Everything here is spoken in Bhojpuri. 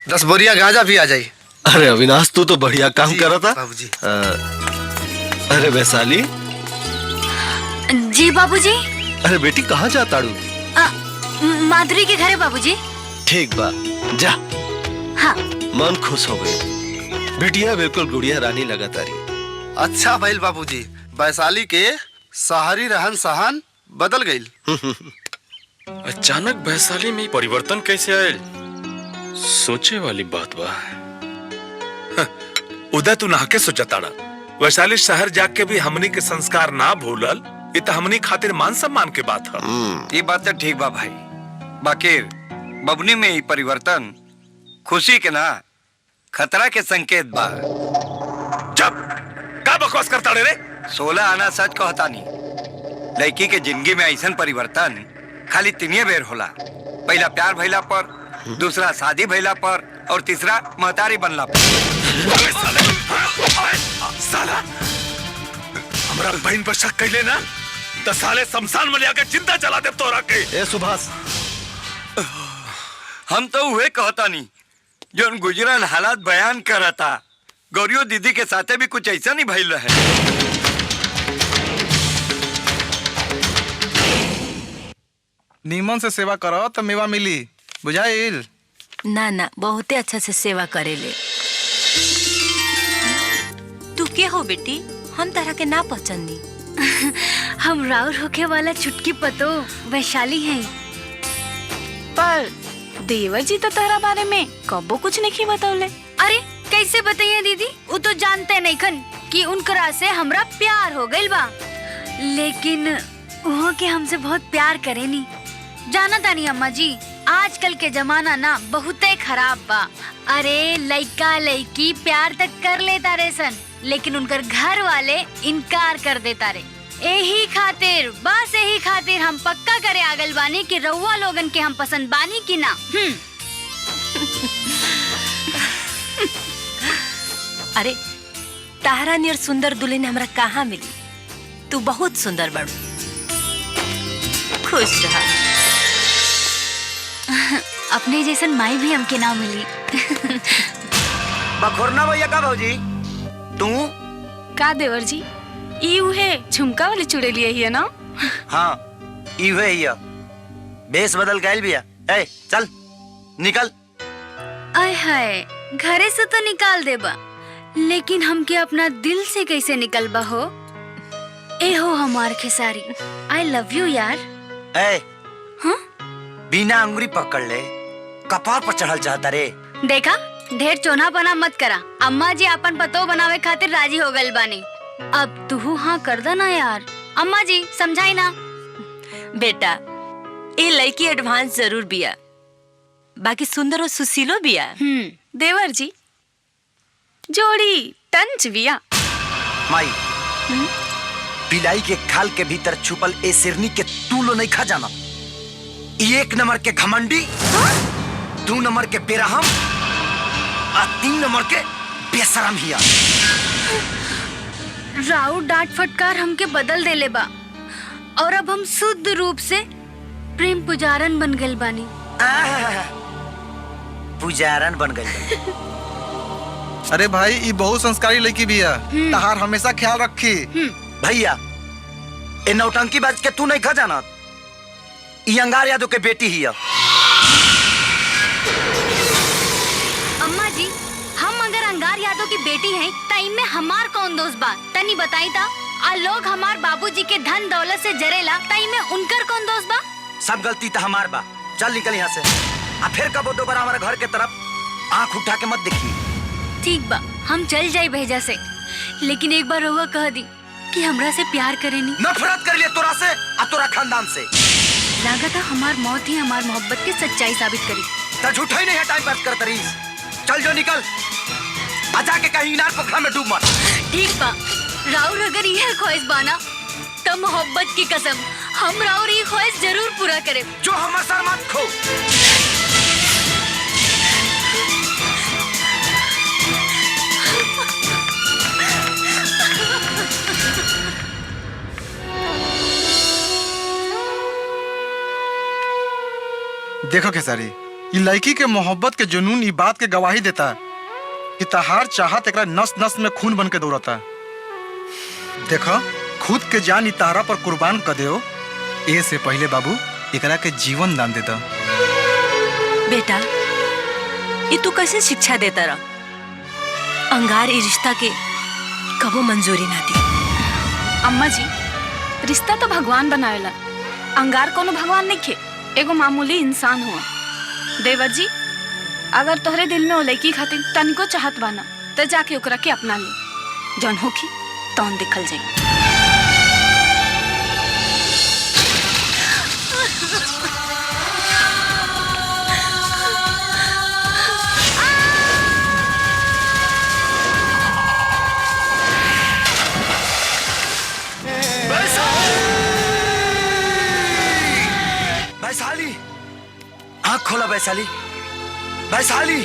10 बोरिया गांजा भी आ जाई। अरे अविनाश, तू तो बढ़िया काम करा था बाबूजी। अरे वैशाली। जी बाबूजी। अरे बेटी कहाँ जा ताड़ू? माधुरी के घरे बाबूजी। ठीक बा, जा। हाँ। मन खुश हो गई। बेटिया बिल्कुल गुड़िया रानी लगा तारी। अच्छा भइल बाबूजी, वैशाली के शहरी रहन सहन बदल गईल। अचानक वैशाली में परिवर्तन कैसे आयल? सोचे वाली बात बा। उदय तू नाके सोचताड़ा। वैशाली शहर जाके भी हमनी के संस्कार ना भूलल, ये तो हमनी खातिर मान सम्मान के बात है। ये बात तो ठीक बा भाई, बाकी बबनी में ही परिवर्तन खुशी के ना खतरा के संकेत बा। जब का बकवास करता रे? 16 आना सच कहता नहीं। लड़की के जिंदगी में ऐसा परिवर्तन खाली तीन बेर होला। पहला प्यार भइला पर, दूसरा शादी भइला पर, और तीसरा महतारी बनला पर। साला हमरा बहन पर शक कैले ना, तो साले शमशान में लेके चिंता चला दे तोरा के। ए सुभाष, हम तो उहे कहता नहीं जो गुजरल हालात बयान करता। गौरियो दीदी के साथे भी कुछ ऐसा नहीं भइल रहे। नीमन से सेवा करो तो मेवा मिली, बुझाइल? ना ना, बहुते अच्छा से सेवा करेले। तू के हो बेटी? हम तरह के ना पहचानी। हम राउर होके वाला छुटकी पतो वैशाली हैं। पर देवर जी तो तेरा बारे में कबो कुछ नहीं बतौले। अरे कैसे बताइए दीदी, वो तो जानते नहीं खन कि उनकरा से हमरा प्यार हो गइल बा, लेकिन वो के हमसे बहुत प्यार करे नी। जाना तानी अम्मा जी, आजकल के जमाना ना बहुते खराब बा। अरे लइका लइकी प्यार तक कर लेता रे सन, लेकिन उनकर घर वाले इनकार कर देता रे। यही खातिर, बस यही खातिर हम पक्का करे आगल बानी कि रउआ लोगन के हम पसंद बानी कि ना। अरे तारा नियर सुंदर दुल्हन हमरा कहाँ मिली? तू बहुत सुंदर बड़ू। खुश रहा। अपने जैसन माई भी हमके ना मिली। बखोरना भैया का भौजी तू? का देवर जी, ई उहे झुमका वाली चुड़ैली है ना? हाँ इवे हिया। बेस बदल गइल बिया। ए चल निकल। आय हाय, घरे से तो निकाल देबा, लेकिन हमके अपना दिल से कैसे निकलबा हो? ए हो हमार खेसारी, आई लव यू यार। ए हाँ? बिना अंगुरी पकड़ ले, कपार पर चढ़ल चाहता रे। देखा, ढेर चोना बना मत करा। अम्मा जी अपन पतो बनावे खातिर राजी हो गइल बानी। अब तू हाँ कर दे ना यार। अम्मा जी समझाई ना। बेटा, ये लड़की एडवांस जरूर बिया, बाकी सुंदर और सुशीलो बिया। देवर जी जोड़ी टंच बिया। माई, बिलाई के खाल के भीतर छुपल ए सिरनी के तू लो नहीं खा जाना। 1 नंबर के घमंडी, 2 नंबर के बेरहम, और 3 नंबर के बेशरम हिया। राउ डांट फटकार हमके बदल देले बा, और अब हम शुद्ध रूप से प्रेम पुजारन बन गइल बानी। पुजारन बन गई। अरे भाई, ये बहुत संस्कारी लड़की भी है, तहार हमेशा ख्याल रखी। भैया, ए नौटंकी बाज के तू नहीं खा जाना। ये अंगार यादव के बेटी हिया। अम्मा जी, हम अगर अंगार यादव की बेटी हैं, तई में हमार कौन दोस्त बा? तनी बताई ता। आ लोग हमार बाबूजी के धन दौलत से जरेला, तई में उनकर कौन दोस्त बा? सब गलती तो हमार बा। चल निकल यहाँ से, आ फिर कबो दोबारा हमारे घर के तरफ आंख उठा के मत देखी। ठीक बा, हम चल जाए भेजा से, लेकिन एक बार रहुआ कह दी कि हमरा से प्यार करेनी। नफरत कर लिए तोरा से और तोरा खानदान से। लागत हमार मौत ही हमार मोहब्बत की सच्चाई साबित करी। तो झूठा ही नहीं है टाइम पास कर तरी। चल जो निकल, आजा के कहीं इनार पोखरा में डूब मत। ठीक बा, राउर अगर यह ख्वाहिश बाना, तो मोहब्बत की कसम हम राउर ये ख्वाहिश जरूर पूरा करे। जो हम सर मत खो। देखो खेसारी, ये लड़की के मोहब्बत के जुनून ई बात के गवाही देता कि तहार चाहत एकरा नस नस में खून बन के दौड़ता। देखो खुद के जान ई तहरा पर कुर्बान कर दो, ए से पहले बाबू एकरा के जीवन दान दे दो। बेटा ये तू कैसे शिक्षा देता रहा? अंगार ये रिश्ता के कबो मंजूरी ना दी। अम्मा जी, रिश्ता तो भगवान बनावेला, अंगार कोनो भगवान नहीं खे, एगो मामूली इंसान हुआ। देवर जी, अगर तोहरे दिल में ओ लड़की खातिर तनिको चाहत बाना तो जाके ओकरा के अपना ले, जौन होखी तौन दिखल जाई। वैशाली, आँख खोला वैशाली, वैशाली।